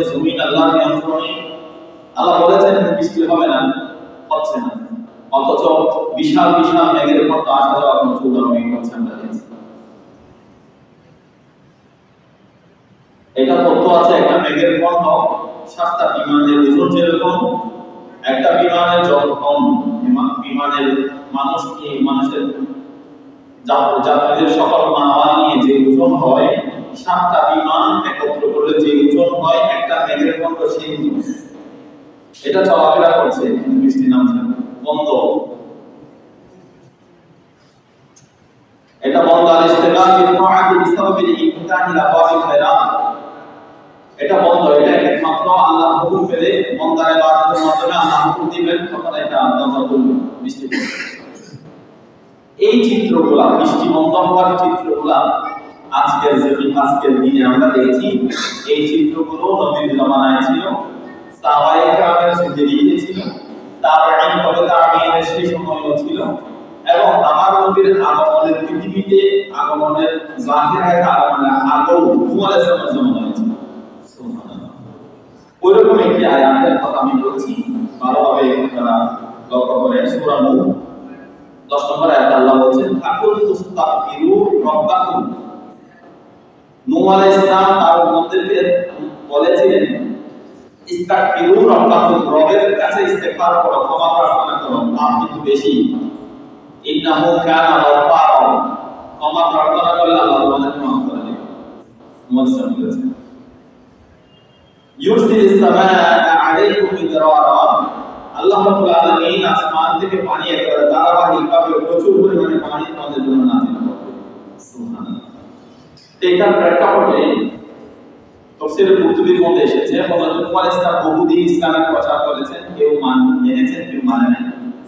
জমিন আল্লাহর নিয়ন্ত্রণে। আল্লাহ বলেছেন বৃষ্টি হবে না, হচ্ছে না, অথচ বিশাল বিশাল মেঘের মতো আসা যাওয়া প্রচুর মেঘ হচ্ছে আমরা দেখছি। এটা তথ্য আছে, একটা মেঘের খণ্ড 7টা বিমানের ওজন যেরকম, একটা বিমানের যতক্ষণ বিমানের মানুষের যাত্রীদের সকল মালামাল নিয়ে যে ওজন হয়, 7টা বিমান একত্র করলে যে ওজন হয় একটা মেঘের খণ্ড সেই ওজন। এটা চলাফেরা করছে কিন্তু বৃষ্টি নামছে না, বন্ধ। এটা বন্ধ। আল-ইস্তিগা বিত-তাআতি বিসাবাবিল ইনফিতাহি আবওয়াবিল খায়রাত, এটা বন্ধ। এটা একমাত্র আল্লাহর হুকুম পেলে বান্দার ইবাদতের মাধ্যমে আল্লাহ হুকুম দিবেন, তখন এটা দরজা খুলবে, বৃষ্টি পড়বে। এই চিত্রগুলা, বৃষ্টি বন্ধ হওয়ার চিত্রগুলা আজকের দিনে আমরা দেখছি। এই চিত্রগুলো নবীর জামানায় ছিল, সাহাবায়ে কেরামের জিন্দেগিতে ছিল, তাবেঈন তাবেঈনের সেই সময়ও ছিল, এবং আমার নবীর আগমনের পৃথিবীতে আগমনের জাহিরাত আগমনের আগেও নূহ আলাইহিস সালামের জামানায় ছিল। সুবহানাল্লাহ। ওইরকম একটি আয়াতের কথা আমি বলছি, ভালোভাবে আপনারা লক্ষ্য করেন। সূরা নূহ 10 নম্বর আয়াত আল্লাহ বলেন, ফাকুল তুস্তাগফিরু রাব্বাকুম। নূহ আলাইহিস সালাম তার উম্মতদেরকে বলেছিলেন, ইস্তাগফিরু রাব্বাকুম, রবের কাছে ইস্তিগফার করো, ক্ষমা প্রার্থনা করো, পাপ কিন্তু বেশি। ইন্নাহু কানা গাফফারা, ক্ষমা প্রার্থনা করলে আল্লাহ তোমাদেরকে মাফ করে দেবেন। মুহাম্মদ বলেছেন, ইউরসিলিস সামাআ আলাইকুম মিদরারা, আল্লাহ রাব্বুল আলামিন আসমান থেকে পানি একেবারে ধারাবাহিকভাবে প্রচুর পরিমাণে পানি তোমাদের জন্য নাযিল করবে। সুবহানাল্লাহ। এটার প্রেক্ষাপটে তাফসীরে কুরতুবীর মধ্যে এসেছে, হযরত নূহ আলাইহিস সালাম বহুদিন ইসলামের প্রচার করেছেন, কেউ মেনেছেন, কেউ মানে নাই,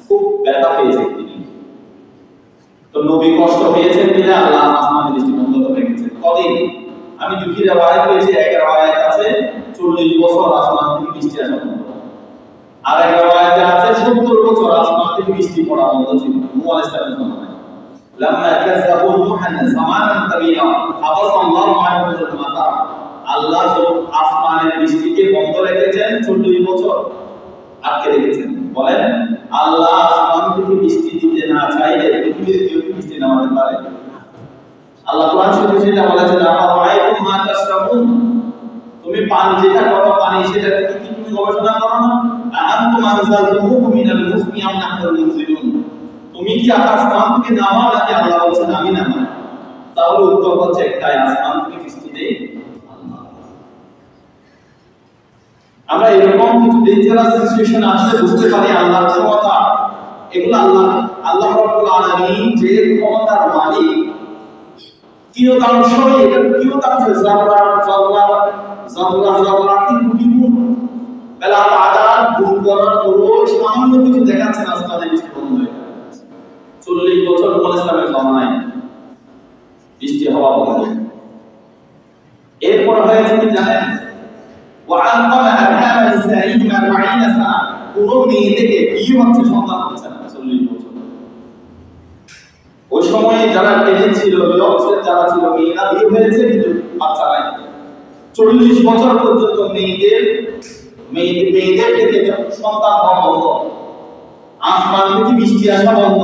খুব ব্যথা পেয়েছেন তিনি। তো নবী কষ্ট পেয়েছেন বিধায় আল্লাহ আসমানে বৃষ্টি বন্ধ করে রেখেছেন। কদিন? আমি দুটি রাওয়ায়াত পেয়েছি। এক রাওয়ায়াত আছে 40 বছর আসমান থেকে বৃষ্টি আসা বন্ধ, আর এক রাওয়ায়াতে আছে 70 বছর আসমান থেকে বৃষ্টি পড়া বন্ধ ছিল নূহ আলাইহিস সালামের জামানায়। লাম্মা কাযাবু নূহান জামানান তাবিলা হাবাসা আল্লাহু আলাইহিল মাতার, আল্লাহ আসমানের বৃষ্টিকে বন্ধ রেখেছেন 40 বছর, আটকে রেখেছেন। বলেন, আল্লাহ আসমান থেকে বৃষ্টি দিতে না চাইলে পৃথিবীতে কেউ বৃষ্টি নামাতে পারে? আল্লাহ কোরআন শরীফে সেটা বলেছেন, আফারাআইতুম মা তাশরাবুন, তুমি পান যেটা করো, পানি সেটা থেকে কি তুমি গবেষণা করো না? আনতুম আনজালতুহু মিনাল মুজনি আম নাহনুল মুনজিলুন, তুমি কি আসমান থেকে নামাও নাকি আল্লাহ বলেছেন আমি নামাই? তাহলে উত্তর হচ্ছে একটাই, আসমান থেকে বৃষ্টি দেই আল্লাহ। আমরা এরকম কিছু ডেঞ্জারাস সিচুয়েশন আসলে বুঝতে পারি আল্লাহর ক্ষমতা। এগুলো আল্লাহ রাব্বুল আলামিন যে ক্ষমতার মালিক, কিয়দাংশই এটা কিয়দাংশ যারা কি কোটি গুণ বেলা আদান গুণ করার পরও সামান্য কিছু দেখাচ্ছেন আসমানে বৃষ্টি বন্ধ হয়ে গেল। 40 বছর নূহ আলাইহিস সালামের জামানায় বৃষ্টি হওয়া বন্ধ। এরপর হয়েছে কি জানেন? ওয়াআনকামা আরহামা নিসাইহিম 40 সানা, কোন মেয়ে থেকে বিয়ে হচ্ছে, সন্তান হচ্ছে না 40 বছর। ওই সময়ে যারা প্রেগনেন্ট ছিল, বিয়ে যারা ছিল, মেয়েরা বিয়ে হয়েছে কিন্তু বাচ্চা নাই। 40 বছর পর্যন্ত মেয়েদের থেকে সন্তান হওয়া বন্ধ, আসমান থেকে বৃষ্টি আসা বন্ধ।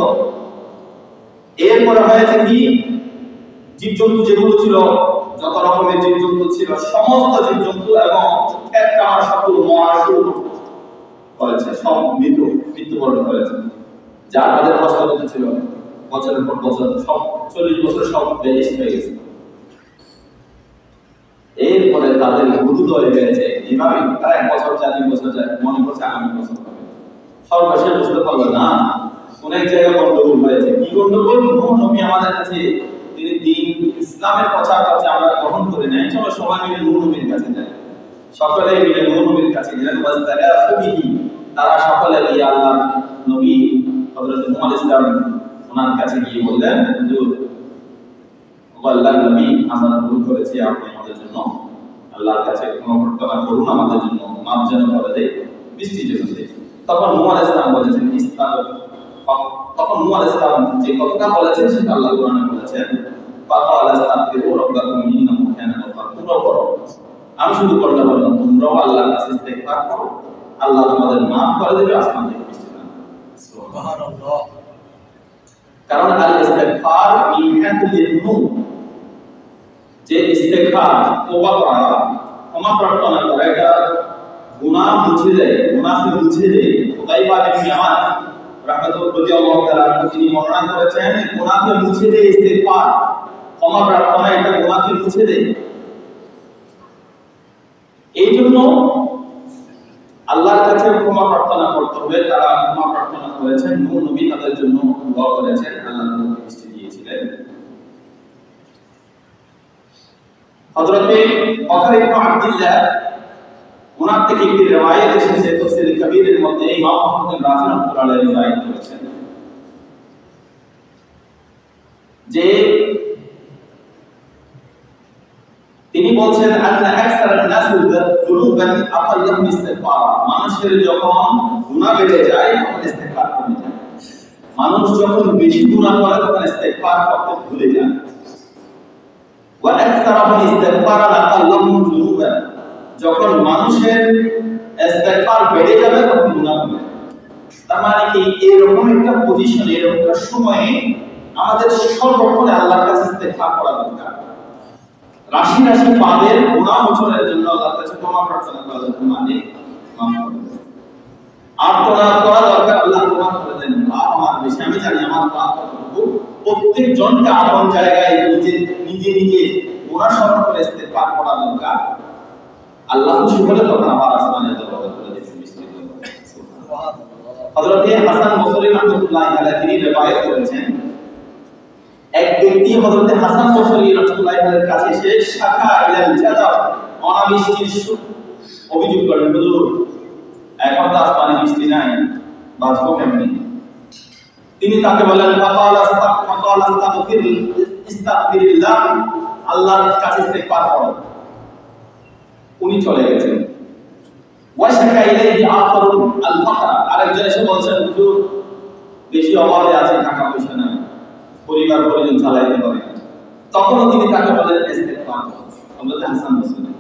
এরপরে হয়েছে কি, জীবজন্তু যেগুলো ছিল, যত রকমের জীবজন্তু ছিল, সমস্ত জীবজন্তু এবং এক কামার সবগুলো মরা শুরু করেছে, সব মৃত্যুবরণ করেছে। যা তাদের হস্তগত ছিল বছরের পর বছর, সব 40 বছর সব বেশ হয়ে গেছে। এরপরে তাদের হৃদয় হয়েছে এভাবে, তারা 1 বছর যায়, 2 বছর যায়, মনে করছে আগামী বছর হবে। সর্বশেষ বুঝতে পারলো না, কোন এক জায়গায় গন্ডগোল হয়েছে। কি গন্ডগোল? নূহ নবী আমাদের কাছে তিনি দিন ইসলামের প্রচার করছে, আমরা গ্রহণ করে নাই, চলো সবাই মিলে নূহ নবীর কাছে যাই। সকলে মিলে নূহ নবীর কাছে গেলেন। তারা সকলে গিয়ে আল্লাহ নবী হযরত নূহ আলাইহিস সালাম ওনার কাছে গিয়ে বললেন, হুজুর, আল্লাহর নবী, আমরা ভুল করেছি, আপনি আমাদের জন্য আল্লাহর কাছে ক্ষমা প্রার্থনা করুন, আমাদের জন্য মাপ যেন করে দেয়, বৃষ্টি যেন দেয়। তখন নূহ আলাইহিস সালাম বলেছেন, তখন নূহ আলাইহিস সালাম যে কথাটা বলেছেন সেটা আল্লাহ কোরআনে বলেছেন, ফাকালা আস্তাগফিরু রাব্বাকুম ইন্নাহু কানা গাফফারা, আমি শুধু করতে পারবো না, তোমরাও আল্লাহর কাছে ইস্তেগফার করো, আল্লাহ তোমাদের মাফ করে দেবে, আসমান থেকে বৃষ্টি দান করবে। সুবহানাল্লাহ। কারণ আল ইস্তেগফার মিনহাতুল যুনুব, যে ইস্তেগফার তওবা করা, ক্ষমা প্রার্থনা করা, এটা গুনাহ মুছে দেয়, গুনাহকে মুছে দেয়। খুদাইবা ইবনে ইয়ামান রাহমাতুল্লাহি তাআলা তিনি বর্ণনা করেছেন, গুনাহকে মুছে দেয় ইস্তেগফার, ক্ষমা প্রার্থনা এটা গুনাহকে মুছে দেয়। এই জন্য আল্লাহর কাছে ক্ষমা প্রার্থনা করতে হবে। তারা ক্ষমা প্রার্থনা করেছেন, নূহ নবী তাদের জন্য দোয়া করেছেন, আল্লাহ তাদেরকে বৃষ্টি দিয়েছিলেন। হযরতে বকর ইবনে আব্দুল্লাহ ওনার থেকে একটি riwayat এসেছে তাফসীর কবীরের মধ্যে, ইমাম আহমদ বিন রাজি রাহমাতুল্লাহ আলাইহি riwayat করেছেন যে তিনি বলছেন আন্না আকসারান নাস যুনুবান আকাল্লাহুম ইস্তিগফার, মানুষের যখন গুনাহ বেড়ে যায় তখন ইস্তিগফার কমে যায়। মানুষ যখন বেশি গুনাহ করে তখন ইস্তিগফার করতে ভুলে যায়। ওয়া আকসারাহুম ইস্তিগফারান আকাল্লাহুম যুনুবান, যখন মানুষের ইস্তিগফার বেড়ে যাবে তখন গুনাহ হবে। তার মানে কি এরকম একটা পজিশন, এরকম একটা সময়ে আমাদের সর্বক্ষণে আল্লাহর কাছে ইস্তিগফার করা দরকার। রাশি রাশি পাপের গুনাহ মোচনের জন্য আল্লাহর কাছে ক্ষমা প্রার্থনা করা দরকার, মানে মাফ করে দেন। আর্তনাদ করা দরকার, আল্লাহ ক্ষমা করে দেন, পাপ আমার বেশি, আমি জানি আমার পাপ কতটুকু। প্রত্যেক জনকে আপন জায়গায় নিজে নিজে গুনাহ স্মরণ করে ইস্তিগফার করা দরকার। আল্লাহ খুশি হলে তখন আবার আসমানের দরজা খুলে দিবেন, বৃষ্টি দেবেন। সুবহানাল্লাহ। হযরত হাসান বসরি রাহমাতুল্লাহি আলাইহি তিনি riwayat করেছেন, এক ব্যক্তি হযরত হাসান বসরি রাহমাতুল্লাহি আলাইহির কাছে এসে শাকা ইলাল জাদাব, অনাবৃষ্টির অভিযোগ করেন, হুজুর এখন তো আসমানে বৃষ্টি নাই, বাঁচবো কেমনে? তিনি তাকে বলেন ইস্তাগফিরিল্লাহ, আল্লাহর কাছে ইস্তিগফার করো। উনি চলে গেছেন। ওয়াশাকা ইলাইহি আখরুন আল ফাকরা, আরেকজন এসে বলছেন, হুজুর বেশি অভাবে আছে, টাকা পয়সা নাই, পরিবার পরিজন চালাইতে পারে না। তখনও তিনি তাকে বলেন ইস্তিগফার করো। হযরত হাসান বসরি।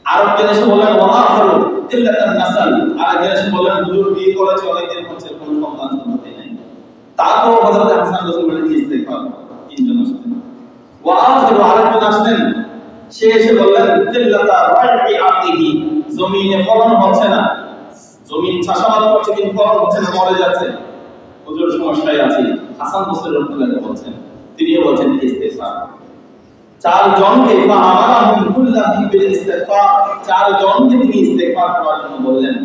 আরেকজন এসে বলেন ওয়াআখরু ইল্লাতান নাসাল, আরেকজন এসে বলেন, হুজুর বিয়ে করেছে অনেকদিন হচ্ছে, কোনো সন্তান সন্ততি নাই। তারপর হযরত হাসান বসরি বলেন ইস্তিগফার করো। তিনজন আসলেন। ওয়াআখরু, আরেকজন আসলেন, সে এসে বললেন ইল্লাতা রাইহি আতিহি, জমিনে ফলন হচ্ছে না, জমিন চাষাবাদ করছে কিন্তু ফলন হচ্ছে না, মরে যাচ্ছে, হুজুর সমস্যায় আছে। হাসান বসরি রাহমাতুল্লাহি বলছেন, তিনিও বলছেন ইস্তিগফার। চার জনকে ফাআমারাহুম কুল্লাহুম বিল ইস্তিগফার, চার জনকে তিনি ইস্তিগফার করার জন্য বললেন।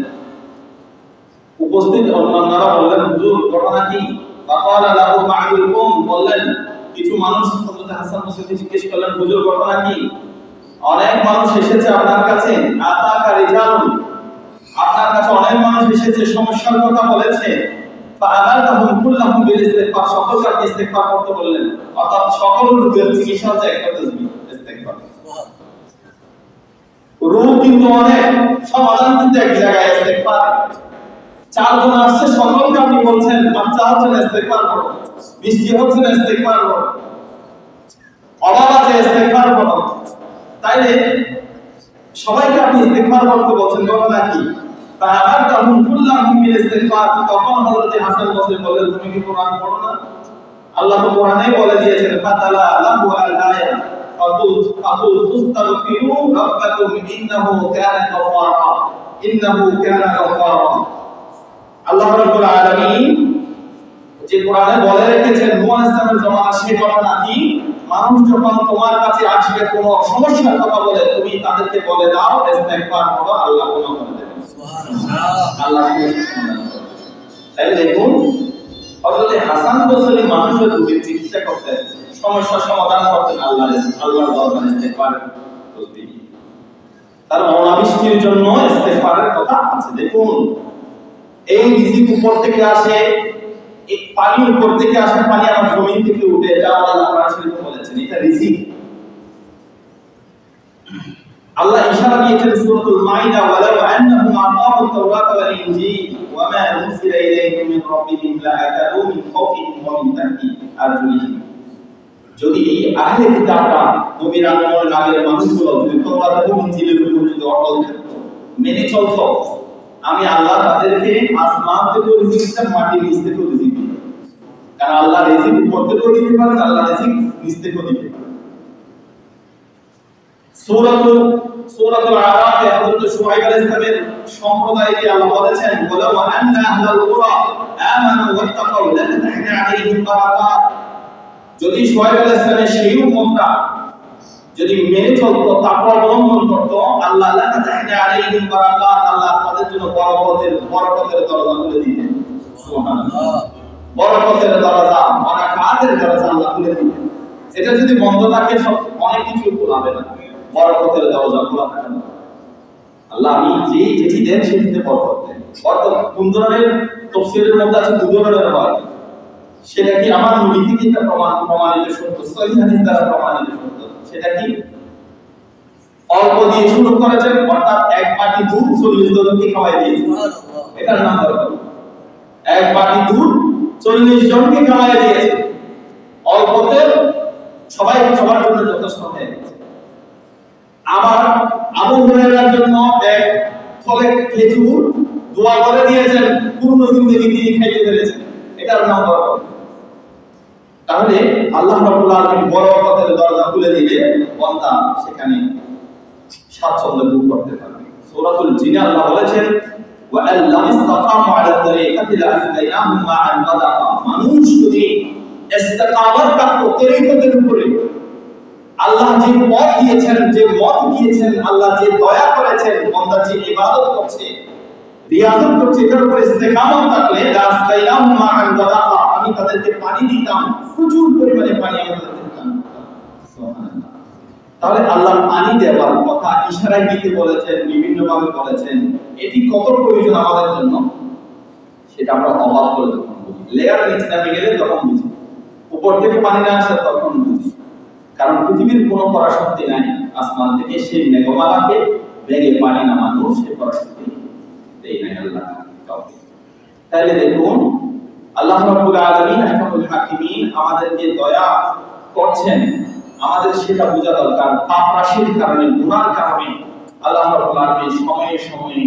উপস্থিত অন্যান্যরা বললেন, হুজুর ঘটনা কি? ফাকালা লাহু বা'দুল কওম, বললেন কিছু মানুষ হযরত হাসান বসরিকে জিজ্ঞেস করলেন, হুজুর ঘটনা কি? অনেক মানুষ এসেছে আপনার কাছে, আতাকা রিজালুন, আপনার কাছে অনেক মানুষ এসেছে, সমস্যার কথা বলেছে। ফাআমারাহুম কুল্লাহুম বিল ইস্তিগফার, সকলকে আপনি ইস্তিগফার করতে বললেন, অর্থাৎ সকল রোগের চিকিৎসা হচ্ছে একটা তাসবিহ, ইস্তিগফার। রোগ কিন্তু অনেক, সমাধান কিন্তু এক জায়গায়, ইস্তিগফার। চারজন আসছে, সকলকে আপনি বলছেন বাচ্চা হচ্ছে না, ইস্তিগফার করো, বৃষ্টি হচ্ছে না, ইস্তিগফার করো, অভাব আছে, ইস্তিগফার করো। তাইলে সবাইকে আপনি ইস্তিগফার করতে বলছেন, ঘটনা কি? ফাআমারাহুম কুল্লাহুম বিল ইস্তিগফার, তখন হযরত হাসান বসরি বললেন, তুমি কি কোরআন পড়ো না? আল্লাহ তো কোরআনে বলে দিয়েছেন, ফাতালা লাহু আল আয়া ফাকুল তুস্তাগফিরু রাব্বাকুম ইন্নাহু কানা গাফফারা, ইন্নাহু কানা গাফফারা। আল্লাহ রাব্বুল আলামিন যে কোরআনে বলে রেখেছেন নূহ আলাইহিস সালামের জামানার সেই ঘটনা কি, মানুষ যখন তোমার কাছে আসবে কোনো সমস্যার কথা বলে, তুমি তাদেরকে বলে দাও ইস্তিগফার করো, আল্লাহ ক্ষমা করে দেবেন। সুবহানাল্লাহ। আল্লাহ সমাধান করবেন। তাই দেখুন হযরত হাসান বসরি মানুষের রোগের চিকিৎসা করতেন, সমস্যার সমাধান করতেন, আল্লাহর দরবারে ইস্তিগফার তাসবিহ। তার অনাবৃষ্টির জন্য ইস্তিগফারের কথা আছে। দেখুন এই রিজিক উপর থেকে আসে, এই পানি উপর থেকে আসে, পানি আমার জমিন থেকে উঠে, এটা আল্লাহ কোরআন শরীফে বলেছেন, এটা রিজিক। আল্লাহ ইশারা দিয়েছেন সূরাতুল মাইদা, ওয়ালাউ আন্নাহুম আকামুত তাওরাতা ওয়াল ইনজিল ওয়া মা উনজিলা ইলাইহিম মিন রাব্বিহিম লাআকালু মিন ফাওকিহিম ওয়া মিন তাহতি আরজুলিহিম। যদি আহলে কিতাবরা নবীর আগমনের আগের মানুষগুলো যদি তওরাত এবং ইনজিলের উপর যদি অটল থাকতো, মেনে চলতো, আমি আল্লাহ তাদেরকে আসমান থেকে রিজিক দিতাম, মাটির নিচ থেকে রিজিক দিতাম। কারণ আল্লাহ রিজিক উপর থেকেও দিতে পারেন, আল্লাহ রিজিক নিচ থেকেও দিতে পারেন। সূরাতুল আরাফে হযরত শুআয়ব আলাইহিস সালামের সম্প্রদায়কে আল্লাহ বলেছেন, ওয়ালাউ আন্না আহলাল কুরা আমানু ওয়াত্তাকাউ লাফাতাহনা আলাইহিম বারাকাত। যদি শুআয়ব আলাইহিস সালামের সেই উম্মতরা যদি মেনে চলতো, তাকওয়া অবলম্বন করত, আল্লাহ লাফাতাহনা আলাইহিম বারাকাত, আল্লাহ তাদের জন্য বরকতের দরজা খুলে দিতেন। সুবহানাল্লাহ। বরকতের দরজা, বারাকাতের দরজা আল্লাহ খুলে দিতেন। এটা যদি বন্ধ থাকে সব অনেক কিছু খোলাবে না, বরকতের দরজা খোলা থাকে না। আল্লাহ আমি যেটি দেন সেটিতে বরকত দেন। বরকত কোন ধরনের? তাফসীরের মধ্যে আছে দুই ধরনের হয়। সেটা কি আমার নবী থেকে এটা প্রমাণিত সত্য, সহিহ হাদিস দ্বারা প্রমাণিত সত্য। সেটা কি? অল্প দিয়ে শুরু করেছেন, অর্থাৎ এক বাটি দুধ 40 জনকে খাওয়াই দিয়েছেন। এটার নাম বরকত। এক বাটি দুধ 40 জনকে খাওয়াই দিয়েছে, অল্পতে সবাই সবার জন্য যথেষ্ট হয়ে গেছে। আবার আবু হুরায়রার জন্য এক ফলে খেজুর দোয়া করে দিয়েছেন, পূর্ণ জিন্দেগি তিনি খাইতে পেরেছেন। এটার নাম বরকত। তাহলে আল্লাহ রাব্বুল আলামিন বরকতের দরজা খুলে দিলে বান্দা সেখানে স্বাচ্ছন্দ্য ভোগ করতে পারবে। সূরাতুল জিনে আল্লাহ বলেছেন, ওয়া আল্লাম ইসতাকামু আলা তরিকাতি লাসকাইনাহুম মা'আন গাদাকা। মানুষ যদি ইস্তিকামত প্রাপ্ত তরিকতের উপরে আল্লাহ যে পথ দিয়েছেন, যে মত দিয়েছেন, আল্লাহ যে দয়া করেছেন, বান্দা যে ইবাদত করছে, রিয়াজত করছে, এটার উপরে ইস্তেকামত থাকলে লাসকাইনাহুম মা'আন গাদাকা, আমি তাদেরকে পানি দিতাম, প্রচুর পরিমাণে পানি আমি তাদেরকে দিতাম। সুবহানাল্লাহ। তাহলে আল্লাহ পানি দেওয়ার কথা ইশারায় দিতে বলেছেন, বিভিন্ন ভাবে বলেছেন। এটি কত প্রয়োজন আমাদের জন্য সেটা আমরা অবাক করে যখন বুঝি। লেয়ার নিচে নামে গেলে তখন বুঝি, উপর থেকে পানি না আসে তখন বুঝি। কারণ পৃথিবীর কোনো পরাশক্তি নাই আসমান থেকে সেই মেঘমালাকে ভেঙে পানি নামানো, সে পরাশক্তি দেই নাই আল্লাহ কাউকে। তাহলে দেখুন আল্লাহ রাব্বুল আলামিন আহকামুল হাকিমিন আমাদেরকে দয়া করছেন, আমাদের সেটা বোঝা দরকার। পাপ রাশির কারণে, গুনার কারণে আল্লাহ রাব্বুল আলামিন সময়ে সময়ে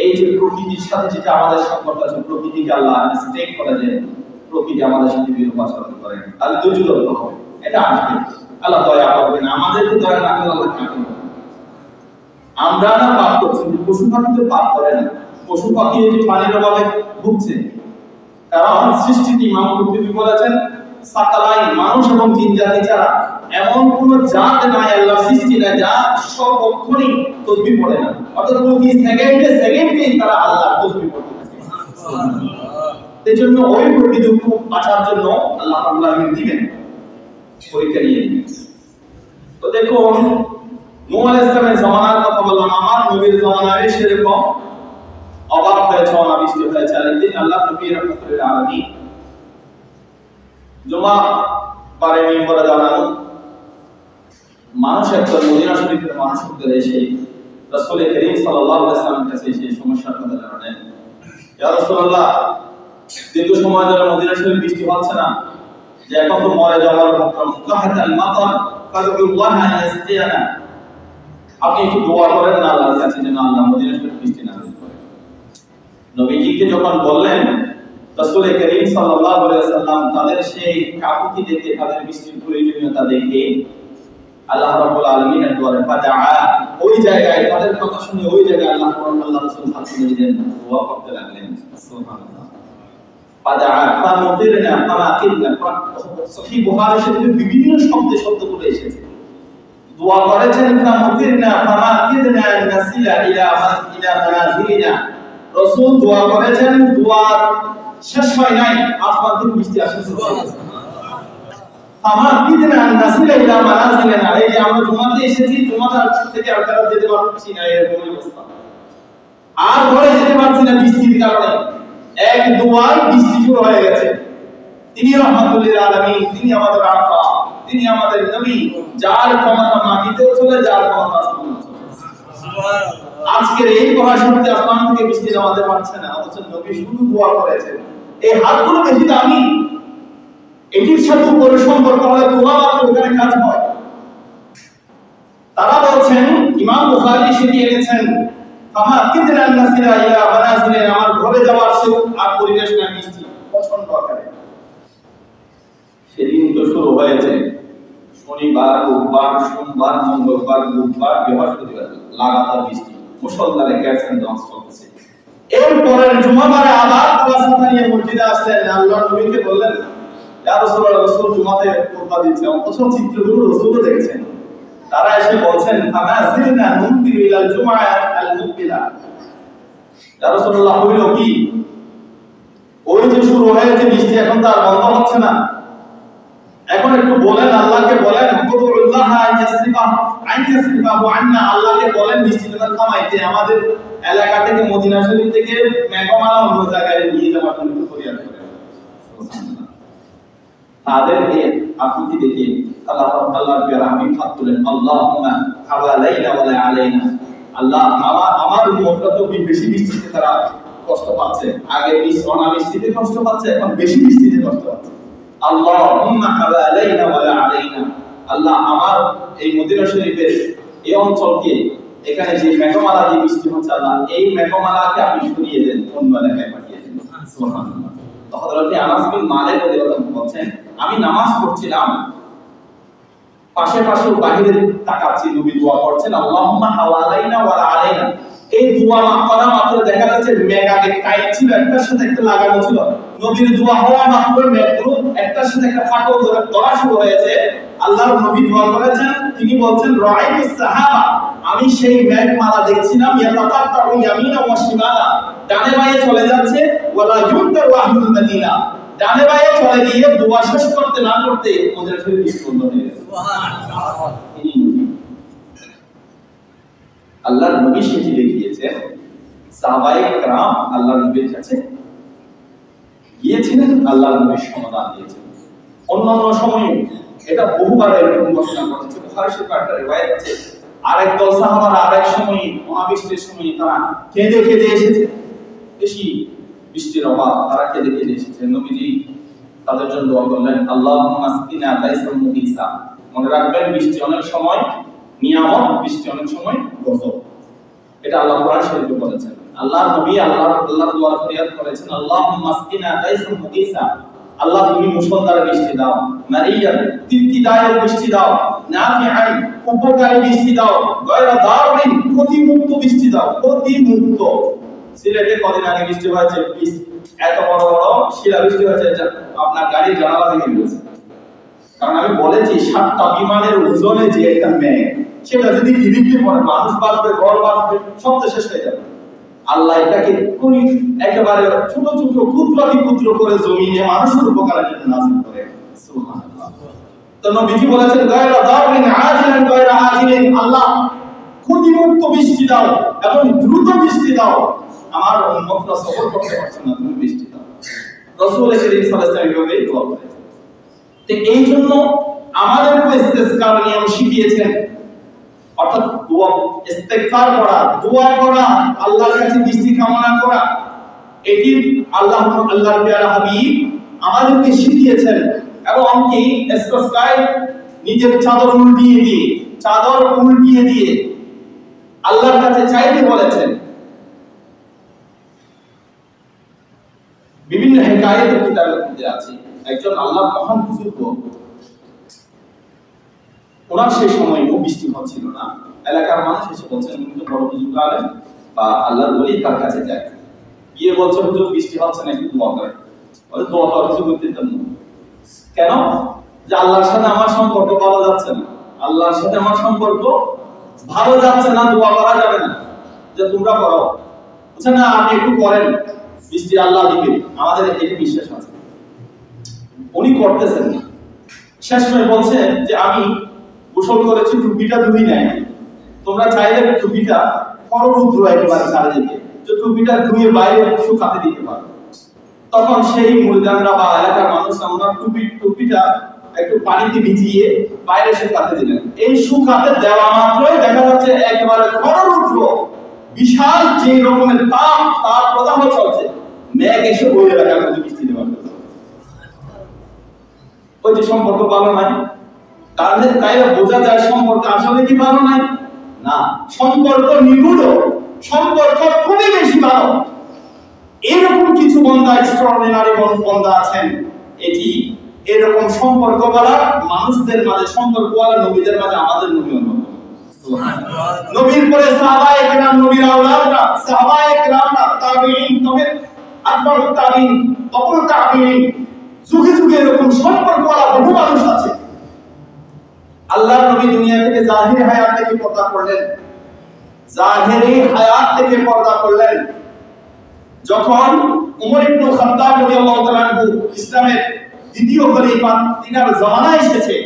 এই যে প্রকৃতির সাথে যেটা আমাদের সম্পর্ক আছে, প্রকৃতিকে আল্লাহ স্টেক করে দেন, প্রকৃতি আমাদের সাথে বিরূপ আচরণ করেন, তাহলে দুর্যোগ হবে, এটা আসবে। আল্লাহ দয়া করবেন, আমাদেরকে দয়া না করলে আল্লাহ কাকে করবেন? আমরা না পাপ করছি, পশু পাখি তো পাপ করে না। পশু পাখি এই যে পানির অভাবে ভুগছে, কারণ সৃষ্টিতে ইমাম কুরতুবী বলেছেন, সাকালাইন মানুষ এবং জিন জাতি ছাড়া এমন কোন জাত নাই, আল্লাহ সৃষ্টি নাই যা সর্বক্ষণই তাসবিহ পড়ে না। অর্থাৎ প্রতি সেকেন্ডে সেকেন্ডে তারা আল্লাহর তাসবিহ পড়তে থাকে। সুবহানাল্লাহ। এজন্য ওই প্রকৃতিকে বাঁচার জন্য আল্লাহ রাব্বুল আলামিন দিবেন, পরীক্ষা নিয়ে দিবেন। তো দেখুন নূহ আলাইহিস সালামের জামানার কথা বললাম, আমার নবীর জামানায় সেরকম অবাক হয়েছে, অনাবৃষ্টি হয়েছে। আর একদিন আল্লাহ নবী রাহমাতুল আলামিন জুমা পারে মিম্বরে দাঁড়ানো মানুষ একজন মদিনা শরীফের মানুষ এসে রাসূল করিম সাল্লাল্লাহু আলাইহি ওয়াসাল্লামের কাছে এসে সমস্যার কথা জানালেন। ইয়া রাসূলুল্লাহ, দীর্ঘ সময় ধরে মদিনা শরীফ বৃষ্টি হচ্ছে না, যে এখন তো মরে যাওয়ার উপক্রম, কাহাতাল মাতার ফাদুল্লাহ ইয়াসতিয়ানা, আপনি একটু দোয়া করেন না আল্লাহর কাছে যেন আল্লাহ মদিনা শরীফ বৃষ্টি নাযিল করেন। নবীজিকে যখন বললেন, রাসূল করিম সাল্লাল্লাহু আলাইহি ওয়াসাল্লাম তাদের সেই কাকুতি দেখে, তাদের বৃষ্টির প্রয়োজনীয়তা দেখে আল্লাহ রাব্বুল আলামিনের দরবারে ফাদআ, ওই জায়গায় তাদের কথা শুনে ওই জায়গায় আল্লাহ রাসূল হাত তুলে দিলেন, দোয়া করতে লাগলেন। সুবহানাল্লাহ। ফাদআ ফামুতিরনা ফামাতিরনা, সহিহ বুখারী শরীফে বিভিন্ন শব্দগুলো এসেছে। দোয়া করেছেন ফামুতিরনা ফামাতিরনা নাসিলা ইলা মানাজিলিনা, রাসূল দোয়া করেছেন, দোয়া শেষ হয় নাই, আসমান থেকে বৃষ্টি আসছে। সুবহানাল্লাহ। আমার কিদিনা নাসিলা ইলা মানাজিলিনা, এই যে আমরা জুমাতে এসেছি, জুমাতে থেকে আর কারো যেতে পারছি না, এরকম অবস্থা। আর ঘরে যেতে পারছি না বৃষ্টির কারণে। এক দোয়ায় বৃষ্টি শুরু হয়ে গেছে। তিনি রাহমাতুল লিল আলামিন, তিনি আমাদের আকা, তিনি আমাদের নবী, যার ক্ষমতা মাটিতেও চলে, যার ক্ষমতা আসমানেও চলে। সুবহানাল্লাহ। আজকের এই পরাশক্তি আসমান থেকে বৃষ্টি নামাতে পারছে না, অথচ নবী শুধু দোয়া করেছেন। এই হাতগুলো বেশি দামি, এটির সাথে উপরে সম্পর্ক হলে দোয়া মাত্র ওখানে কাজ হয়। তারা বলছেন, ইমাম বুখারী সেটি এনেছেন, ফামা কিদরান নাসিরা ইলা মানাজিলে, আমার ঘরে যাওয়ার সে আর পরিবেশ না মিষ্টি পছন্দ করে। সেদিন তো শুরু হয়েছে শনিবার, রোববার, সোমবার, মঙ্গলবার, বুধবার, বৃহস্পতিবার লাগাতার বৃষ্টি, মুষলধারে ক্যাটসেন ডান্স চলতেছে। এরপরে জুমাবারে আবার ক্লাসটা নিয়ে মসজিদে আসলেন, আল্লাহর নবীকে বললেন, ইয়া রাসূলুল্লাহ, রাসূল জুমাতে খুতবা দিচ্ছে, অথচ চিত্রগুলো রাসূলও দেখছেন। তারা এসে বলছেন, ফামা জিলনা নুনদিরু ইলাল জুমআ আল মুকবিলা, ইয়া রাসূলুল্লাহ হইল কি, ওই যে শুরু হয়েছে বৃষ্টি, এখন তো আর বন্ধ হচ্ছে না, এখন একটু বলেন, আল্লাহকে বলেন, কুদুল্লাহ আইয়াসরিফাহু আন্না, আল্লাহকে বলেন বৃষ্টিটা থামাইতে, আমাদের এলাকা থেকে মদিনা শরীফ থেকে মেঘমালা অন্য জায়গায় নিয়ে যাওয়ার জন্য ফরিয়াদ করেন। সুবহানাল্লাহ। তাদের এই আপত্তি দেখে আল্লাহর বিরহমি হাত তুলেন, আল্লাহুম্মা হাওয়ালাইনা ওয়ালা আলাইনা, আল্লাহ আমার উম্মতরা তো বেশি বৃষ্টিতে তারা কষ্ট পাচ্ছে, আগে অনাবৃষ্টিতে কষ্ট পাচ্ছে, এখন বেশি বৃষ্টিতে কষ্ট পাচ্ছে। আল্লাহুম্মা হাওয়ালাইনা ওয়ালা আলাইনা, আল্লাহ আমার এই মদিনা শরীফের এই অঞ্চলকে, এখানে যে মেঘমালা দিয়ে বৃষ্টি হচ্ছে, আল্লাহ এই মেঘমালাকে আপনি সরিয়ে দেন, অন্য এলাকায় পাঠিয়ে দেন। সুবহানাল্লাহ। তো হযরত আনাস বিন মালিক রাদিয়াল্লাহু আনহু বলেন, আমি নামাজ পড়ছিলাম, পাশে বাহিরে তাকাচ্ছি, নবী দোয়া করছেন, আল্লাহুম্মা হাওয়ালাইনা ওয়ালা আলাইনা। এই দোয়া করা মাত্র দেখা যাচ্ছে মেঘ আগে টাইট ছিল, একটার সাথে একটা লাগানো ছিল, নবীর দোয়া হওয়া মাত্র মেঘগুলো একটার সাথে একটা ফাটল ধরা শুরু হয়েছে। আল্লাহর নবী দোয়া করেছেন, তিনি বলছেন, রাআইতুস সাহাবা, আমি সেই মেঘমালা দেখছিলাম, ইয়াতাতাত্তাউ ইয়ামিনা ওয়া শিমালা, ডানে বাঁয়ে চলে যাচ্ছে, ওয়ালা ইউনতারু আহলুল মদিনা, ডানে বাঁয়ে চলে গিয়ে দোয়া শেষ করতে না করতে ওদের শরীর বৃষ্টি বন্ধ হয়ে গেছে। সুবহানাল্লাহ। আল্লাহর নবী সেটি দেখিয়েছেন, সাহাবায়ে কেরাম আল্লাহর নবীর কাছে গিয়েছিলেন, আল্লাহর নবী সমাধান দিয়েছেন। অন্যান্য সময়ে এটা বহুবার এরকম ঘটনা ঘটেছে, বুখারী শরীফে একটা রিওয়ায়াত আছে, আরেক দল সাহাবারা আরেক সময় অনাবৃষ্টির সময় তারা কেঁদে এসেছে, বেশি বৃষ্টির অভাব, তারা কেঁদে এসেছে, নবীজি তাদের জন্য দোয়া করলেন, আল্লাহুম্মা আসকিনা গায়সাম মুগীসা। মনে রাখবেন, বৃষ্টি অনেক সময় নিয়ামত, বৃষ্টি অনেক সময় গজব, এটা আল্লাহ কোরআন শরীফে বলেছেন। আল্লাহর নবী আল্লাহর দোয়া ফরিয়াদ করেছেন, আল্লাহুম্মা আসকিনা গায়সাম মুগীসা, আল্লাহ তুমি মুষলধারে বৃষ্টি দাও, মারিয়ান তৃপ্তিদায়ক বৃষ্টি দাও, নাফিআন উপকারী বৃষ্টি দাও, গায়রা দারিন ক্ষতিমুক্ত বৃষ্টি দাও, ক্ষতিমুক্ত। সিলেটে কদিন আগে বৃষ্টি হয়েছে, এত বড় শিলা বৃষ্টি হয়েছে, আপনার গাড়ির জানালা ভেঙে গেছে। কারণ আমি বলেছি 7টা বিমানের ওজনে যে একটা মেঘ, সেটা যদি গিরিতে পড়ে, মানুষ বাঁচবে, ঘর বাঁচবে, সব তো শেষ হয়ে যাবে। আল্লাহ এটাকে কোন একেবারে ছোট ক্ষুদ্র করে জমিনে মানুষের উপকারের জন্য নাযিল করে। সুবহানাল্লাহ। তো নবীজি বলেছেন, গায়রা দারিন আজিলান গায়রা আজিলিন, আল্লাহ ক্ষতিমুক্ত বৃষ্টি দাও এবং দ্রুত বৃষ্টি দাও, আমার উম্মতরা সবর করতে পারছে না, তুমি বৃষ্টি দাও। রাসূল করিম সাল্লাল্লাহু আলাইহি ওয়াসাল্লাম দোয়া করেছেন। তো এই জন্য আমাদেরকে ইস্তেসকার নিয়ম শিখিয়েছেন, অর্থাৎ দোয়া, ইস্তেগফার করা, দোয়া করা, আল্লাহর কাছে বৃষ্টি কামনা করা, এটি আল্লাহর প্যারা হাবিব আমাদেরকে শিখিয়েছেন। এবং কি ইস্তেসকায় নিজের চাদর উল্টিয়ে দিয়ে আল্লাহর কাছে চাইতে বলেছেন। বিভিন্ন হিকায়াতের কিতাবের মধ্যে আছে, একজন আল্লাহর মহান বুজুর্গ, ওনার সেই সময়ও বৃষ্টি হচ্ছিল না, এলাকার মানুষ এসে বলছেন, উনি তো বড় বুজুর্গ আলেন বা আল্লাহর ওলি, তার কাছে যায়, গিয়ে বলছে, হুজুর বৃষ্টি হচ্ছে না, একটু দোয়া করেন। বলে, দোয়া তো কিছু করতে দিতেন না। কেন? যে আল্লাহর সাথে আমার সম্পর্ক ভালো যাচ্ছে না, আল্লাহর সাথে আমার সম্পর্ক ভালো যাচ্ছে না, দোয়া করা যাবে না, যে তোমরা করো। বুঝছে না, আপনি একটু করেন, বৃষ্টি আল্লাহ দিবে, আমাদের এটি বিশ্বাস আছে। উনি করতেছেন না। শেষ সময় বলছে যে আমি গোসল করেছি, টুপিটা ধুই নাই, তোমরা চাইলে টুপিটা কররুদ্র একেবারে ছাড়ে দিতে, যে টুপিটা ধুয়ে বাইরে শুকাতে দিতে পারো। তখন সেই মুরিদানরা বা এলাকার মানুষরা ওনার টুপিটা একটু পানিতে ভিজিয়ে বাইরে শুকাতে দিলেন। এই শুকাতে দেওয়া মাত্রই দেখা যাচ্ছে একেবারে কররুদ্র বিশাল যে রকমের তার প্রদাহ চলছে, মেঘ এসে ওই এলাকার মধ্যে বৃষ্টি দেওয়ার জন্য। ওই যে সম্পর্ক ভালো নাই, তাহলে তাই বোঝা যায় সম্পর্ক আসলে কি ভালো নাই? না, সম্পর্ক নিগুড়, সম্পর্ক খুবই বেশি ভালো। এরকম কিছু বান্দা, এক্সট্রাঅর্ডিনারি বান্দা আছেন, এটি এরকম সম্পর্কওয়ালা মানুষদের মাঝে, সম্পর্কওয়ালা নবীদের মাঝে আমাদের নবী অন্যতম। সুবহানাল্লাহ। নবীর পরে সাহাবায়ে কেরাম, নবীর আওলাদরা, সাহাবায়ে কেরামরা, তাবিঈন, তবে আতবাউত তাবিঈন, তখন তাবিঈন, যুগে যুগে এরকম সম্পর্কওয়ালা বহু মানুষ আছে। আল্লাহর নবী দুনিয়া থেকে জাহিরি হায়াত থেকে পর্দা করলেন, জাহিরি হায়াত থেকে পর্দা করলেন যখন উমর ইবনে খাত্তাব রাদিয়াল্লাহু তাআলা আনহু ইসলামের দ্বিতীয় খলিফা, তিনার জামানা এসেছে।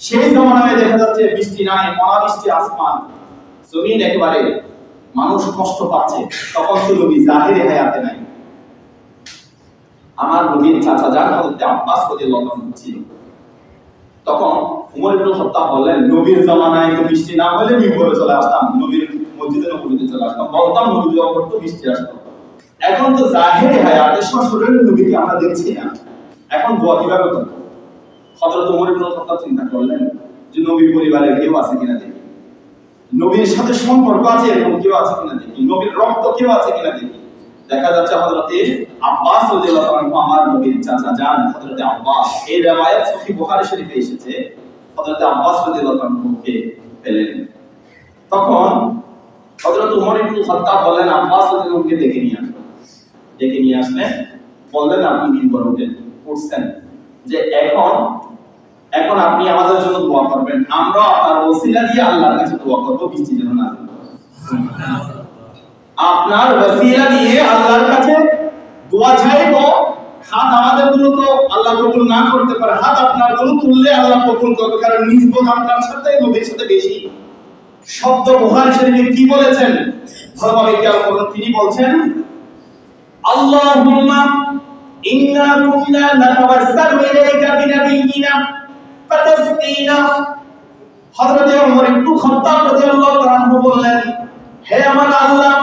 সেই জামানায় দেখা যাচ্ছে বৃষ্টি নাই, মহাবৃষ্টি, আসমান জমিন একেবারে মানুষ কষ্ট পাচ্ছে। তখন তো নবী জাহিরি হায়াতে নাই। আমার নবীর চাচা যান হযরত আব্বাস রাদিয়াল্লাহু আনহু ছিল। তখন উমর ইবনে খাত্তাব বললেন, নবীর জামানায় তো বৃষ্টি না হলে মিম্বরে চলে আসতাম, নবীর মসজিদে নববীতে চলে আসতাম, বলতাম নবী দোয়া করতে, বৃষ্টি আসতো। এখন তো জাহিরি হায়াতে সশরীরে নবীকে আমরা দেখছি না, এখন দোয়া কিভাবে করব? হযরত উমর ইবনে খাত্তাব চিন্তা করলেন যে নবীর পরিবারের কেউ আছে কিনা দেখি, নবীর সাথে সম্পর্ক আছে এরকম কেউ আছে কিনা দেখি, নবীর রক্ত কেউ আছে কিনা দেখি। দেখা যাচ্ছে হযরত আব্বাস রাদিয়াল্লাহু আনহু, আমার নবীর চাচা যান হযরত আব্বাস, এই riwayat সহিহ বুখারী শরীফে এসেছে, হযরত আব্বাস রাদিয়াল্লাহু আনহুকে পেলেন। তখন হযরত উমর ইবনে খাত্তাব বললেন, আব্বাস রাদিয়াল্লাহু আনহুকে ডেকে নিয়ে আসুন। ডেকে নিয়ে আসলেন, বললেন আপনি মিম্বরে উঠছেন যে এখন আপনি আমাদের জন্য দোয়া করবেন, আমরা আপনার ওসিলা দিয়ে আল্লাহর কাছে দোয়া করব বৃষ্টি যেন না হয়। আপনার ওসিলা দিয়ে আল্লাহর কাছে দোয়া চাইবো, হাত আমাদের গুলো তো আল্লাহ কবুল না করতে পারে, হাত আপনার গুলো তুললে আল্লাহ কবুল করবে, কারণ নিসবত আপনার সাথে নবীর সাথে বেশি। শব্দ বুখারী শরীফে কি বলেছেন ভালোভাবে খেয়াল করুন। তিনি বলছেন, আল্লাহুম্মা ইন্না কুননা নাতাওয়াসসালু ইলাইকা বিনাবিয়িনা ফাতাসকিনা। হযরত ওমর ইবনে খাত্তাব রাদিয়াল্লাহু তাআলা আনহু বললেন, হে আমার আল্লাহ,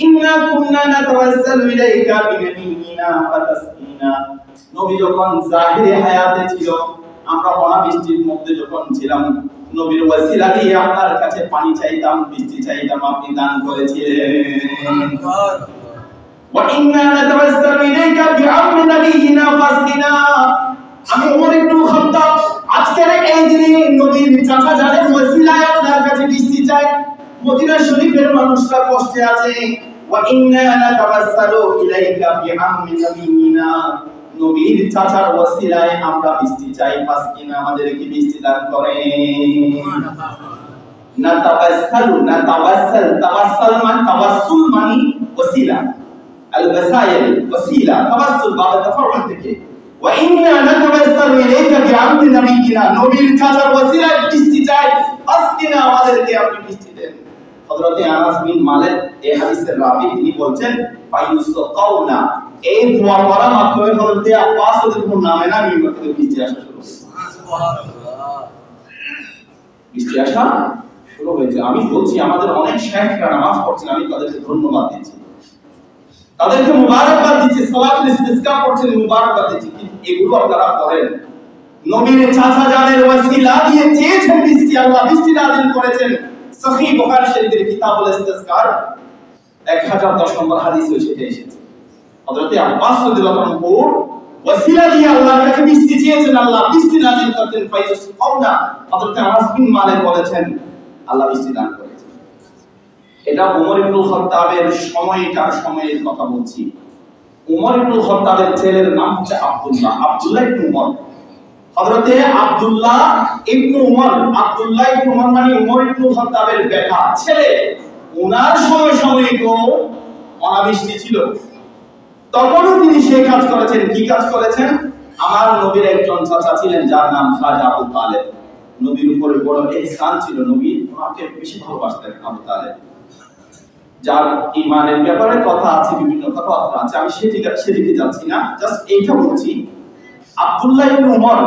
ইন্না কুননা নাতাওয়াসসালু ইলাইকা বিনাবিয়িনা ফাতাসকিনা। নবী যখন জাহিরি হায়াতে ছিল, আমরা অনাবৃষ্টির মধ্যে যখন ছিলাম, নবীর ওসিলা দিয়ে আপনার কাছে পানি চাইতাম, বৃষ্টি চাইতাম, আপনি দান করেছিলেন। وَإِنَّا نَتَوَسَّلُ إِلَيْكَ بِعَمِّ نَبِيِّنَا فَاسْقِنَا। আমি ওমর ইবনে খাত্তাব আজকের এই দিনে নবীর চাচা জানের ওসিলায় আপনার কাছে বৃষ্টি চাই। মদিনা শরীফের মানুষরা কষ্টে আছে। وَإِنَّا نَتَوَسَّلُ إِلَيْكَ بِعَمِّ نَبِيِّنَا। নবীর চাচার ওসিলায় আমরা বৃষ্টি চাই, ফাসকিনা, আমাদেরকে বৃষ্টি দান করেন। নাতাওয়াসসালু, নাতাওয়াসসাল, তাওয়াসসুল মানে ওসিলা, আল-ওয়াসাইল ওসিলা, তাওয়াসসুল বাবা তাফাউল থেকে। ওয়া ইন্না নাতাওয়াসসালু ইলাইকা বিআমদি নাবিয়িনা, নবীর চাচার ওসিলায় বৃষ্টি চাই, ফাসকিনা, আমাদেরকে আপনি বৃষ্টি দেন। হযরত আনাস বিন মালিক এই হাদিসের রাবী, তিনি বলছেন, ফায়ুসকাউনা, এই দোয়া করা মাত্রই হযরত আব্বাস রাদিয়াল্লাহু নামে না মিম্বর থেকে বৃষ্টি আসা শুরু হয়েছে। সুবহানাল্লাহ, বৃষ্টি আসা শুরু হয়েছে। আমি বলছি আমাদের অনেক শায়েখরা নামাজ পড়ছেন, আমি তাদেরকে ধন্যবাদ দিচ্ছি, তাদেরকে মুবারকবাদ দিচ্ছি, সালাতুল ইস্তিসকা পড়ছেন, মুবারকবাদ দিচ্ছি। কিন্তু এগুলো আপনারা করেন, নবীর চাচা জানের ওসিলা দিয়ে চেয়েছেন বৃষ্টি, আল্লাহ বৃষ্টি নাযিল করেছেন। সহিহ বুখারী শরীফের কিতাবুল ইস্তিসকার 1010 নম্বর হাদিসে সেটা এসেছে। হযরত আব্বাস রাদিয়াল্লাহু আনহু ওসিলা দিয়ে আল্লাহর কাছে বৃষ্টি চেয়েছেন, আল্লাহ বৃষ্টি নাযিল করতেন। ফায়ুসকাউনা, হযরত আনাস বিন মালিক বলেছেন, আল্লাহ বৃষ্টি দান করেছেন। এটা উমর ইবনে খাত্তাবের সময়ের কথা বলছি। উমর ইবনে খাত্তাবের ছেলের নাম হচ্ছে আব্দুল্লাহ, আব্দুল্লাহ ইবনে উমর। হযরত আব্দুল্লাহ ইবনে উমর, আব্দুল্লাহ ইবনে উমর মানে উমর ইবনে খাত্তাবের বেটা, ছেলে। ওনার সমসাময়িকও অনাবৃষ্টি ছিল, তখনও তিনি সেই কাজ করেছেন। কি কাজ করেছেন? আমার নবীর একজন চাচা ছিলেন যার নাম খাজা আবু তালেব। নবীর উপরে বড় ইহসান ছিল, নবী ওনাকে বেশি ভালোবাসতেন আবু তালেব, যার ঈমানের ব্যাপারে কথা আছে, বিভিন্ন কথা আছে, আমি সেদিকে যাচ্ছি না, জাস্ট এইটা বলছি। আব্দুল্লাহ ইবনে উমর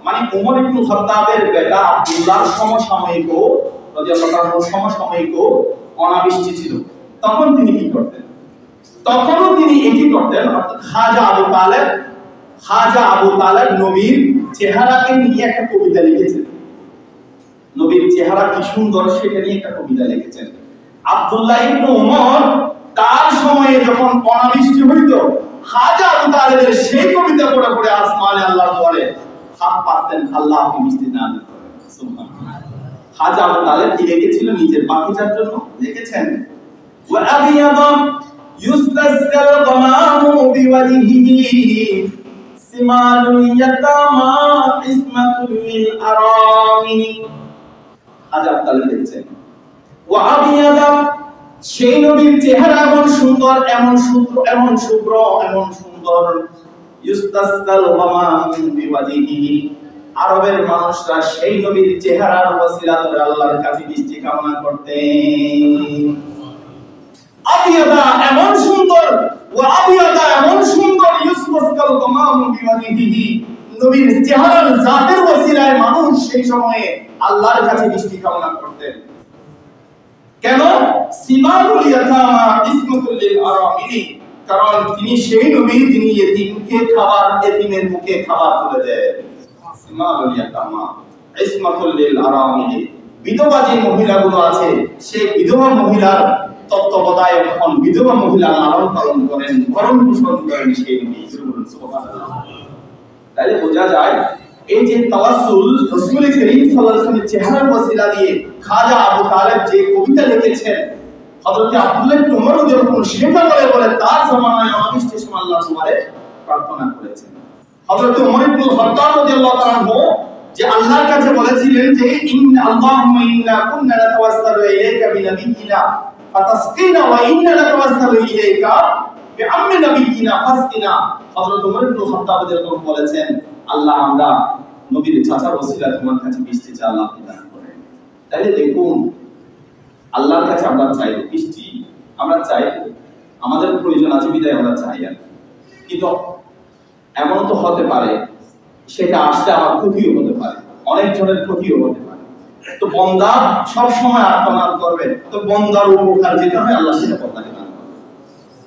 মানে উমর ইবনে খাত্তাবের বেটা আব্দুল্লাহর সমসাময়িকও রাদিয়াল্লাহু তাআলার সমসাময়িকও অনাবৃষ্টি ছিল। তখন তিনি কি করতেন? তখনও তিনি এটি করতেন, অর্থাৎ খাজা আবু তালেব খাজা আবু তালেব নবীর চেহারাকে নিয়ে একটা কবিতা লিখেছেন। নবীর চেহারা কি সুন্দর সেটা নিয়ে একটা কবিতা লিখেছেন। আব্দুল্লাহ ইবনে ওমর তার সময়ে যখন অনাবৃষ্টি হইতো, খাজা আবু তালেবের সেই কবিতা পড়ে পড়ে আসমানে আল্লাহর দরবারে হাত পাততেন, আল্লাহ আপনি বৃষ্টি দান করেন। সুবহানাল্লাহ। খাজা আবু তালেব কি লিখেছিল নিজের বাকিজার জন্য? লিখেছেন ওয়া আবিয়াদা ইউস্তাসকাল গামামু বিওয়াজহিহি সিমালুল ইয়াতামা ইসমাতুল লিল আরামিনি। খাজা আবু তালেব লিখেছেন ওয়া আবিয়াদা, সেই নবীর চেহারা এমন সুন্দর, এমন শুভ্র, এমন শুভ্র, এমন সুন্দর, ইউস্তাসকাল গামামু বিওয়াজহিহি, আরবের মানুষরা সেই নবীর চেহারার ওসিলা ধরে আল্লাহর কাছে বৃষ্টি কামনা করতেন। আবিয়াদা এমন সুন্দর, ওয়া আবিয়াদা এমন সুন্দর, ইউসফাসকাল গামামু বিওয়াজহিহি, নবীর চেহারার জাতের ওসিলায় মানুষ সেই সময়ে আল্লাহর কাছে বৃষ্টি কামনা করতেন। কেন? সিমারুল ইয়াতামা ইসমাতুল লিল আরামিনি, কারণ তিনি সেই নবী যিনি ইতিমকে খাবার, ইতিমের মুখে খাবার তুলে দেন। সিমারুল ইয়াতামা ইসমাতুল লিল আরামিনি, বিধবা যে মহিলাগুলো আছে সেই বিধবা মহিলার তত্ত্বাবধায়ক হন, বিধবা মহিলা লালন পালন করেন, ভরণ পোষণ করেন সেই নবী। সুবহানাল্লাহ। তাহলে বোঝা যায় এই যে তাওয়াসসুল রাসূল করিম সাল্লাল্লাহু আলাইহি ওয়াসাল্লামের চেহারার ওসিলা দিয়ে খাজা আবু তালেব যে কবিতা লিখেছেন, হযরত আব্দুল্লাহ ইবনে ওমর রাদিয়াল্লাহু আনহু সেটা বলে তার জামানায় অনাবৃষ্টির সময় আল্লাহর দরবারে প্রার্থনা করেছেন। হযরত ওমর ইবনে খাত্তাব রাদিয়াল্লাহু তাআলা আনহু যে আল্লাহর কাছে বলেছিলেন যে ইন্না আল্লাহুম্মা ইন্না কুননা নাতাওয়াসসালু ইলাইকা বিনাবিয়িনা ফাতাসকিনা ওয়া ইন্না নাতাওয়াসসালু ইলাইকা বিআম্মি নাবিয়িনা ফাসকিনা। হযরত ওমর ইবনে খাত্তাব রাদিয়াল্লাহু আনহু বলেছেন, আল্লাহ আমরা নবীর চাচার ওসিলায় তোমার কাছে বৃষ্টি চাই, আল্লাহ আপনি দান করেন। তাইলে দেখুন আল্লাহর কাছে আমরা চাই বৃষ্টি, আমরা চাই, আমাদের প্রয়োজন আছে বিধায় আমরা চাই। আর কিন্তু এমন তো হতে পারে সেটা আসলে আমার ক্ষতিও হতে পারে, অনেক জনের ক্ষতিও হতে পারে। তো বান্দা সব সময় আর্তনাদ করবে, তো বান্দার উপকার যেটা হয় আল্লাহ সেটা বান্দাকে দান করবে।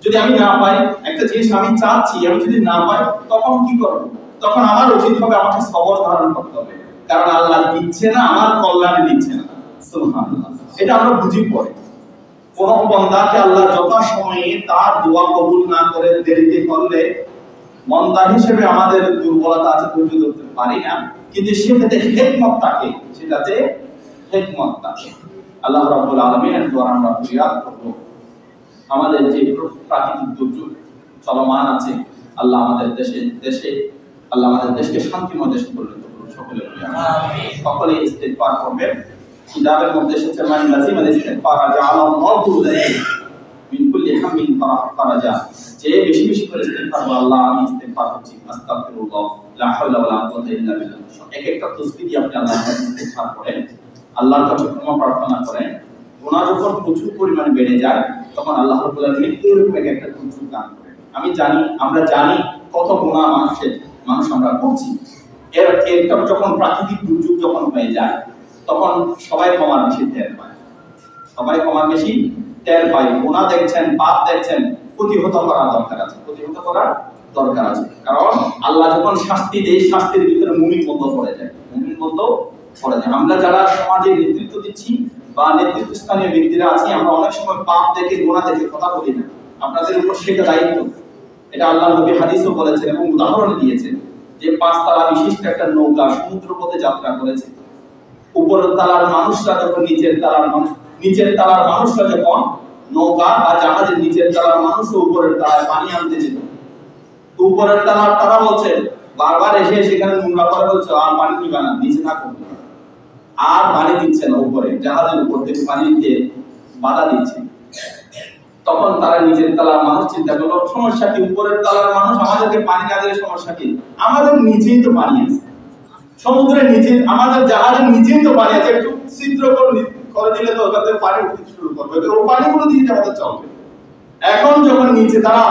যদি আমি না পাই একটা জিনিস আমি চাচ্ছি, আমি যদি না পাই তখন কি করব? তখন আমার উচিত হবে আমাকে সবর ধারণ করতে হবে, কারণ আল্লাহ দিচ্ছে না, আমার কল্যাণে দিচ্ছে না। সুবহানাল্লাহ। এটা আমরা বুঝি পড়ে। কোন বান্দাকে আল্লাহ যথাসময়ে তার দোয়া কবুল না করে দেরিতে করলে, বান্দা হিসেবে আমাদের দুর্বলতা আছে, ধৈর্য ধরতে পারি না, কিন্তু সেটাতে হিকমত থাকে, সেটাতে হিকমত থাকে। আল্লাহ রাব্বুল আলামিনের দোয়া আমরা ফরিয়াদ করব। আমাদের যে প্রাকৃতিক দুর্যোগ চলমান আছে, আল্লাহ আমাদের দেশে আল্লাহ আমাদের দেশকে শান্তিময় দেশে পরিণত করুন। সকলে আমিন। সকলে ইস্তিগফার করবেন। কিতাবের মধ্যে এসেছে মান লাজিমাল ইস্তিগফার জাআলাল্লাহু লাহু মিন কুল্লি হামিন ফারাজা, যে বেশি বেশি করে ইস্তিগফার করবে, আল্লাহ আমি ইস্তিগফার করছি, আস্তাগফিরুল্লাহ, লা হাওলা ওয়ালা কুওয়াতা ইল্লা বিল্লাহ। এক একটা তাসবিহ দিয়ে আপনি আল্লাহর কাছে ইস্তিগফার করেন, আল্লাহর কাছে ক্ষমা প্রার্থনা করেন। গুনাহ যখন প্রচুর পরিমাণে বেড়ে যায় তখন আল্লাহ রাব্বুল আলামিন এরকম একটা দুর্যোগ দান করেন। আমরা জানি কত গুনাহ মানুষ আমরা করছি। একটা যখন প্রাকৃতিক দুর্যোগ যখন হয়ে যায় তখন সবাই ক্ষমার বেশি টের পায়, সবাই ক্ষমার বেশি টের পায়। গুনাহ দেখছেন, পাপ দেখছেন, প্রতিহত করার দরকার আছে, প্রতিহত করার দরকার আছে। কারণ আল্লাহ যখন শাস্তি দেয়, শাস্তির ভিতরে মুমিন বন্ধ পড়ে যায়, মুমিন বন্ধ পড়ে যায়। আমরা যারা সমাজে নেতৃত্ব দিচ্ছি বা নেতৃত্বস্থানীয় ব্যক্তিরা আছি, আমরা অনেক সময় পাপ দেখে, গুনাহ দেখে কথা বলি না। আপনাদের উপর সেটা দায়িত্ব। এটা আল্লাহর নবী হাদিসও বলেছেন এবং উদাহরণ দিয়েছেন যে 5 তলা বিশিষ্ট একটা নৌকা সমুদ্র পথে যাত্রা করেছে। উপরের তলার মানুষরা যখন নিচের তলার মানুষরা যখন নৌকা বা জাহাজের নিচের তলার মানুষ ও উপরের তলায় পানি আনতে যেত, তো উপরের তলার তারা বলছে, বারবার এসে সেখানে নোংরা করে বলছে আর পানি দিবা না, নিচে থাকো, আর পানি দিচ্ছে না, উপরে জাহাজের উপর থেকে পানি দিতে বাধা দিচ্ছে। তখন তারা নিচের তলার মানুষ চিন্তা করলো, সমস্যা কি? উপরের তলার মানুষ আমাদেরকে পানি না দিলে সমস্যা কি? আমাদের নিচেই তো পানি আছে, সমুদ্রের নিচে, আমাদের জাহাজের নিচেই তো পানি আছে, একটু ছিদ্র করে দিলে তো ওখান থেকে পানি উঠতে শুরু করবে, ও পানিগুলো দিয়ে আমাদের চলবে। এখন যখন নিচে তারা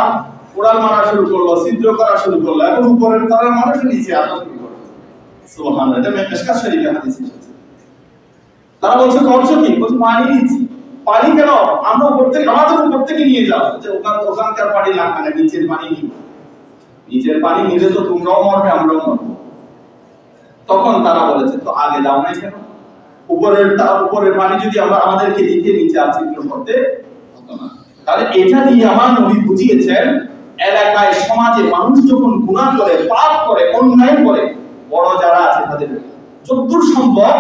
কোড়াল মারা শুরু করলো, ছিদ্র করা শুরু করলো, এখন উপরের তলার মানুষ নিচে আসা শুরু করলো। সুবহানাল্লাহ। এটা মিশকাত শরীফে হাদিস এসেছে। তারা বলছে করছো কি? বলছে পানি নিচ্ছি। পানি কেন? আমরা উপর থেকে, আমাদের উপর থেকে নিয়ে যাও, যে ওখানকার পানি লাগবে না, নিচের পানি নিব। নিজের পানি নিজে তো তোমরাও মরবে আমরাও মরবো। তখন তারা বলেছে তো আগে দাও নাই কেন? উপরের পানি যদি আমরা আমাদেরকে দিতে নিচে আচ্ছন্ন করতে হতো না। তাহলে এটা দিয়ে আমার নবী বুঝিয়েছেন এলাকায় সমাজে মানুষ যখন গুনাহ করে পাপ করে অন্যায় করে বড় যারা আছে তাদের যতদূর সম্ভব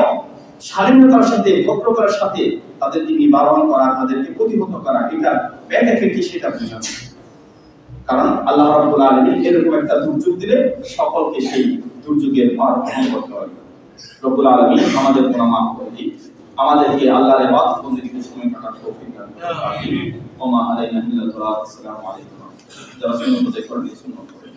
স্বাধীনতার সাথে ভদ্রতার সাথে তাদেরকে নিবারণ করা, তাদেরকে প্রতিহত করা, এটা ব্যাড এফেক্ট সেটা বোঝানো। কারণ আল্লাহ রাব্বুল আলামিন এরকম একটা দুর্যোগ দিলে সকলকে সেই দুর্যোগের ভার বহন করতে হবে। রব্বুল আলামিন আমাদের গুনাহ মাফ করে দিন, আমাদেরকে আল্লাহর ইবাদত বন্দেগীতে সময় কাটার তৌফিক দান করুন। আমিন। ওমা আলাইনা ইল্লাল বালাগ। আসসালামু আলাইকুম। যারা সুন্নাত দেখেন সুন্নাত করেন।